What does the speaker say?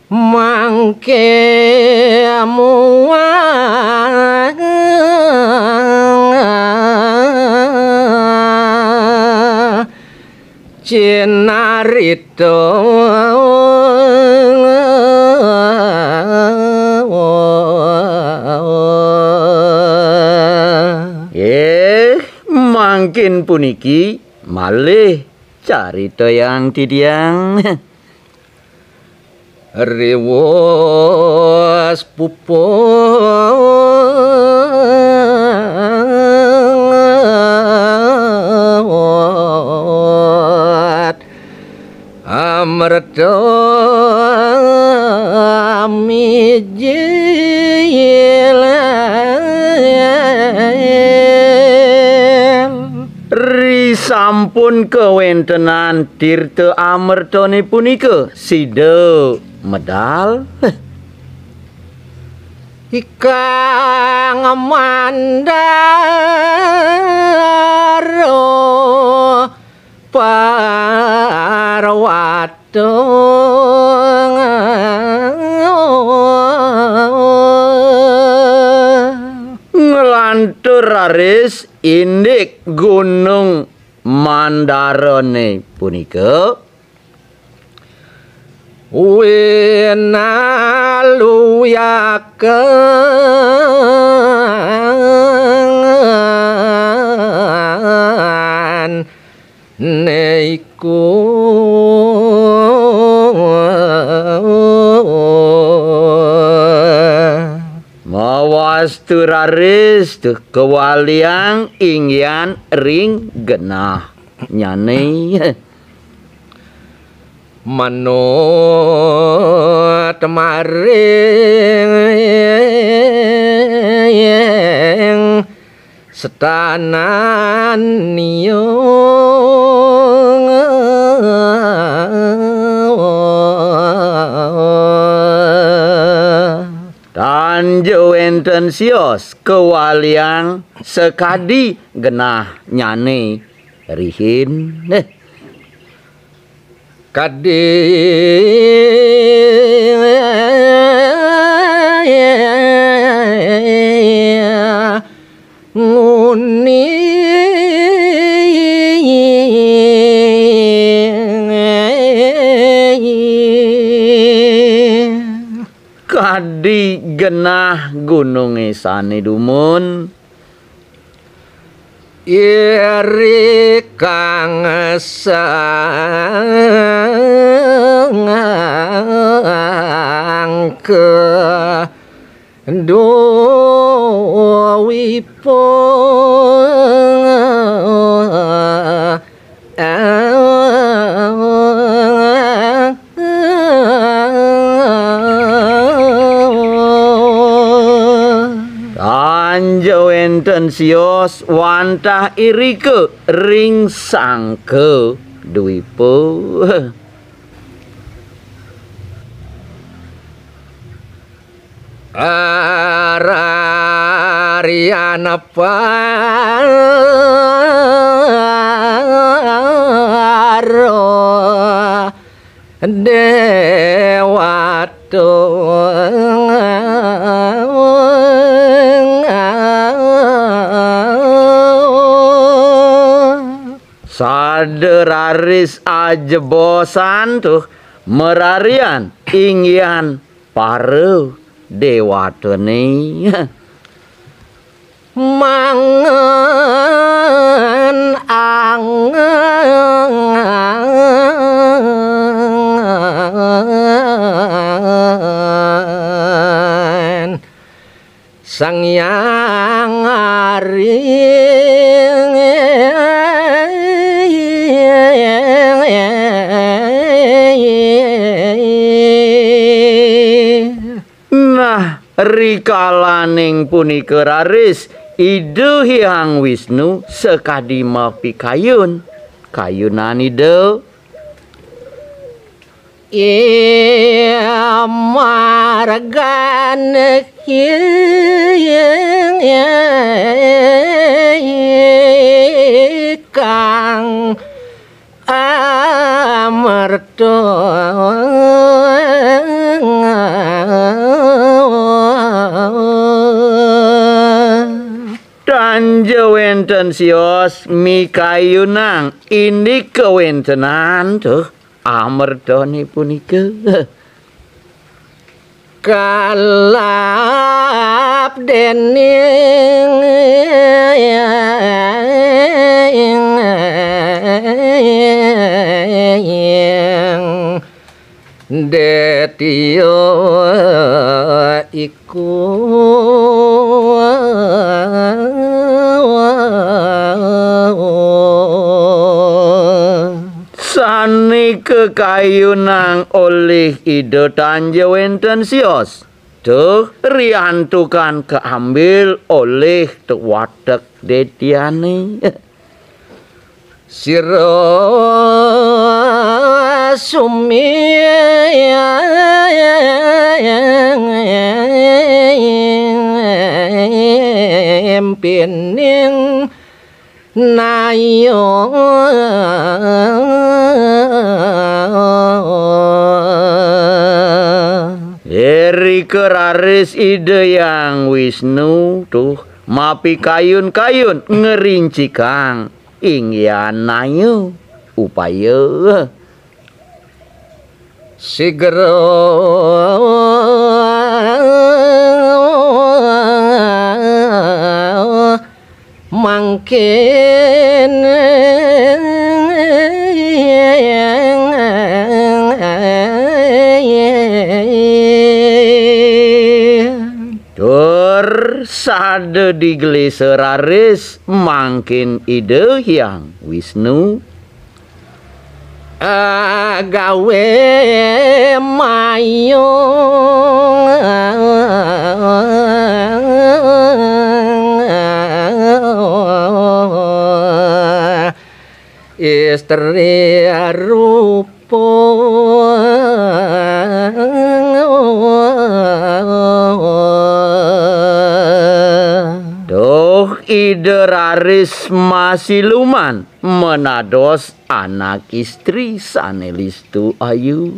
mangke muang cinarito mangkin puniki malih carita yang tidiang riwas puput amrto sampun kewentenan tirta amertone punika sida medal ikang mandaro parwato ngelantur raris indik gunung Mandarane punika winaluyaken neiku mawastu raris kewaliang ingyan ring genah nyane manut maring setanan niyong tanjo enten sios kewaliang sekadi genah nyane rihin kadi nguni kadi genah gununge sane dumun iri kang sangangke dowipun anjo enten sios wantah irike ring sangke duipo arariana paro dewato saderaris ajebosan tuh merarian ingyan pare dewatene mangen angen sang yang aring nah rikalaning punika raris Ide Hyang Wisnu sekadi mapikayun kayunan ide margan kang amerto Tanja wenten sios mikayunang ini kewentenan tuh amerdone punika. Kalap dening detio iku Sani kekayunang oleh ide tanja wenten sios. Tuh riantukan keambil oleh tewatek detiane. sira sumimpining nayo Eri keraris ide yang Wisnu tuh mapi kayun-kayun ngerinci kang ingyan nayo upaya sigera mangkin Dur sade digleseraris mangkin ide yang Wisnu gawe mayo istri rupa Doh ide raris masih luman menados anak istri sanelistu ayu.